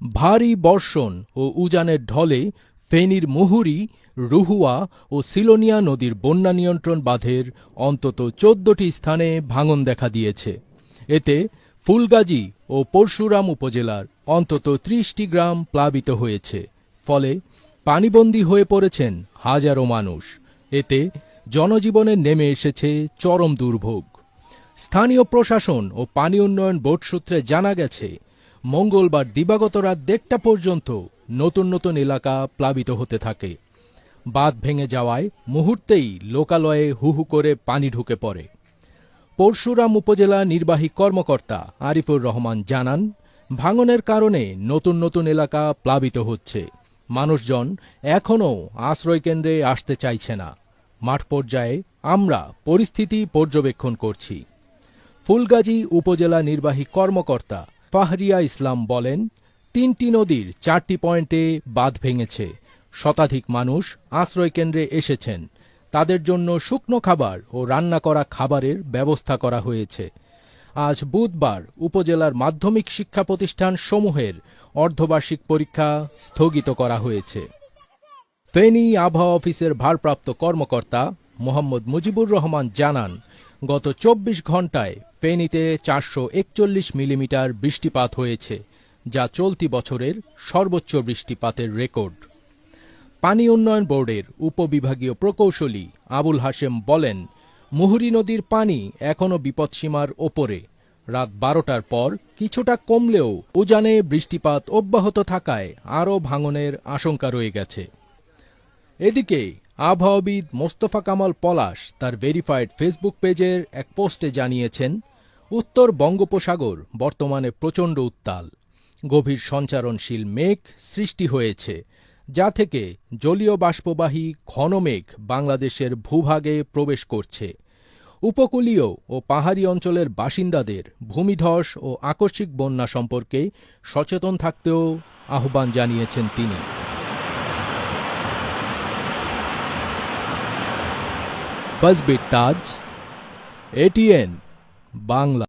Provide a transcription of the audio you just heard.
ভারী বর্ষণ ও উজানের ঢলে ফেনীর মুহুরী, রুহুয়া ও সিলোনিয়া নদীর বন্যা নিয়ন্ত্রণ বাঁধের অন্তত ১৪টি স্থানে ভাঙন দেখা দিয়েছে। এতে ফুলগাজী ও পরশুরাম উপজেলার অন্তত ৩০টি গ্রাম প্লাবিত হয়েছে। ফলে পানিবন্দী হয়ে পড়েছেন হাজারো মানুষ। এতে জনজীবনে নেমে এসেছে চরম দুর্ভোগ। স্থানীয় প্রশাসন ও পানি উন্নয়ন বোর্ড সূত্রে জানা গেছে, মঙ্গলবার দিবাগত রাত ১:৩০ পর্যন্ত নতুন নতুন এলাকা প্লাবিত হতে থাকে। বাঁধ ভেঙে যাওয়ায় মুহূর্তেই লোকালয়ে হুহু করে পানি ঢুকে পড়ে। পরশুরাম উপজেলা নির্বাহী কর্মকর্তা আরিফুর রহমান জানান, ভাঙনের কারণে নতুন নতুন এলাকা প্লাবিত হচ্ছে। মানুষজন এখনও আশ্রয়কেন্দ্রে আসতে চাইছে না। মাঠ পর্যায়ে আমরা পরিস্থিতি পর্যবেক্ষণ করছি। ফুলগাজী উপজেলা নির্বাহী কর্মকর্তা ফাহরিয়া ইসলাম বলেন, ৩টি নদীর ৪টি পয়েন্টে বাঁধ ভেঙেছে। শতাধিক মানুষ আশ্রয়কেন্দ্রে এসেছেন। তাদের জন্য শুকনো খাবার ও রান্না করা খাবারের ব্যবস্থা করা হয়েছে। আজ বুধবার উপজেলার মাধ্যমিক শিক্ষা প্রতিষ্ঠান সমূহের অর্ধবার্ষিক পরীক্ষা স্থগিত করা হয়েছে। ফেনী আবহাওয়া অফিসের ভারপ্রাপ্ত কর্মকর্তা মোহাম্মদ মুজিবুর রহমান জানান, গত ২৪ ঘণ্টায় ফেনীতে ৪৪১ মিলিমিটার বৃষ্টিপাত হয়েছে, যা চলতি বছরের সর্বোচ্চ বৃষ্টিপাতের রেকর্ড। পানি উন্নয়ন বোর্ডের উপবিভাগীয় প্রকৌশলী আবুল হাশেম বলেন, মুহুরী নদীর পানি এখনও বিপদসীমার ওপরে। রাত ১২টার পর কিছুটা কমলেও উজানে বৃষ্টিপাত অব্যাহত থাকায় আরও ভাঙনের আশঙ্কা রয়ে গেছে। এদিকে আবহাওয়াবিদ মোস্তফা কামাল পলাশ তার ভেরিফাইড ফেসবুক পেজের এক পোস্টে জানিয়েছেন, উত্তর বঙ্গোপসাগর বর্তমানে প্রচণ্ড উত্তাল। গভীর সঞ্চারণশীল মেঘ সৃষ্টি হয়েছে, যা থেকে জলীয় বাষ্পবাহী ঘন মেঘ বাংলাদেশের ভূভাগে প্রবেশ করছে। উপকূলীয় ও পাহাড়ি অঞ্চলের বাসিন্দাদের ভূমিধস ও আকস্মিক বন্যা সম্পর্কে সচেতন থাকতেও আহ্বান জানিয়েছেন তিনি। ফজবির তাজ, এটিএন বাংলা।